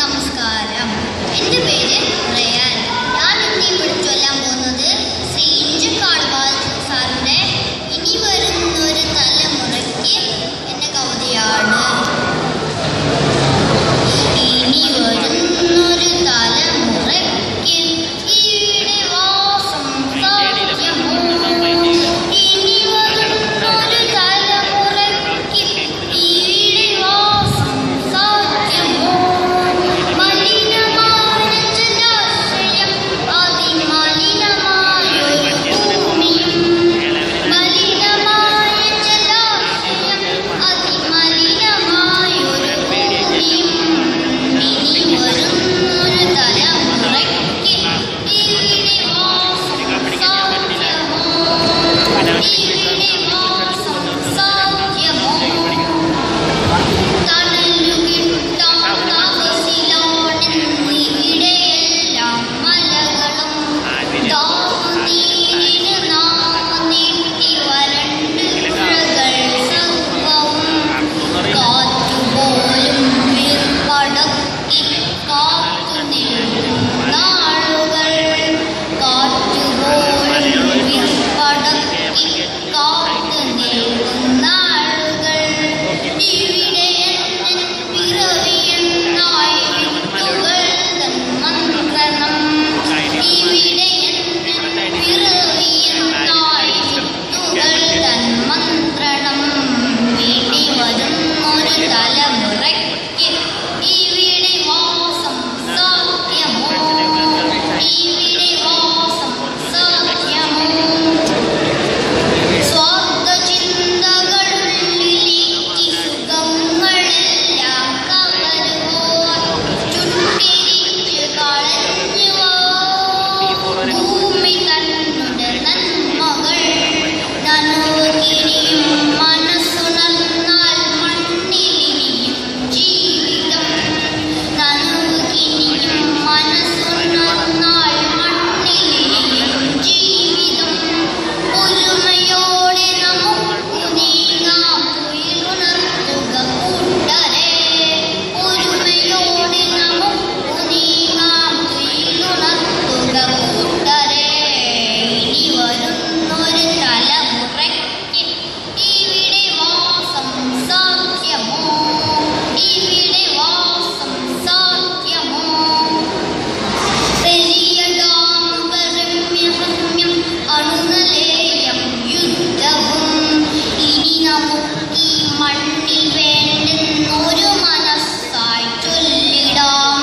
നമസ്കാരം. എൻ്റെ പേര് റയാൻ. ഞാൻ ഇന്ന് ഇവിടെ ചൊല്ലാൻ പോകുന്നത് ശ്രീ ഇഞ്ചക്കാട് സാറിൻ്റെ ഇനി വരുന്നൊരു തലമുറയ്ക്ക് എന്ന കവിതയാണ്. ഇനി വരുന്നൊരു തലമുറയ്ക്ക് ഈടെ വാസം സാധ്യമോ? ഇനി വരുന്നൊരു തലമുറയ്ക്ക് ഈടെ വാസം സാധ്യമോ? മലിനമായ ജലാശയം അതിമലിനമായൊരു ഭൂമിയും, മലിനമായ ജലാശയം അതിമലിനമായൊരു ഭൂമിയും. ഇനി വരുന്നൊരു തലമുറയ്ക്ക് ഇവിടെ വാസം സാധ്യമോ? ഇവിടെ വാസം സാധ്യമോ? തണലു കിട്ടാൻ തപസ്സിലാണെന്നിവിടെയെല്ലാം മലകളും, ദാഹനീരിന് നാമം നീട്ടി വരണ്ട് പുഴകൾ സർവ്വവും. കാറ്റുപോലും വീർപ്പടക്കി കാത്തു നിൽക്കുന്ന ആളുകൾ, കാറ്റുപോലും വീർപ്പടക്കി കാത്തു നിൽക്കുന്ന ആളുകൾ. ഇവിടെ എന്നൻ പിറവിയെന്നായി വിത്തുകൾ തൻ മന്ത്രണം, ഇവിടെ എന്നൻ പിറവിയെന്നായി വിത്തുകൾ തൻ മന്ത്രണം. ഇനി വരുന്നൊരു തലമുറയ്ക്ക് ഇവിടെ വാസം സാധ്യമോ? ഇവിടെ വാസം സാധ്യമോ? സ്വാർത്ഥചിന്തകളുള്ളിലേക്ക് സുഖങ്ങളെല്ലാം കവരുവോർ ചുട്ടിരിച്ച് കളഞ്ഞുവോ ഭൂമി തന്നുടെ നന്മകൾ. നനവുകിനിയും മനസ്സുണർന്നാൽ മണ്ണിലിനിയും ജീവിതം, നനവുകിനിയും മനസ്സുണർന്നാൽ മണ്ണിലിനിയും ജീവിതം. ഒരുമയോടെ നമുക്കു നീങ്ങാം തുയിലുണർത്തുക കൂട്ടരെ, ഒരുമയോടെ നമുക്കു നീങ്ങാം തുയിലുണർത്തുക കൂട്ടരെ. ഇനി വരുന്നൊരു തലമുറയ്ക്ക് ഇവിടെ വാസം സാധ്യമോ? ഇവിടെ വാസം സാധ്യമോ? പെരിയ ഡാമുകൾ രമ്യം അണുനലേയം യുദ്ധവും. ഇനി നമുക്കീ മണ്ണിൽ വേണ്ടെന്നൊരു മനസ്സായി ചൊല്ലിടാം.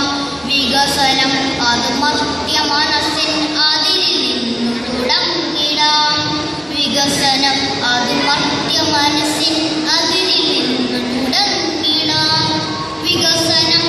വികസനം അത് മർത്യ മനസ്സിൻ അതിരിൽ നിന്നു തുടങ്ങിടാം. വികസനം അത് മർത്യ മനസ്സിൻ അതിരിൽ നിന്നു തുടങ്ങിടാം. വികസനം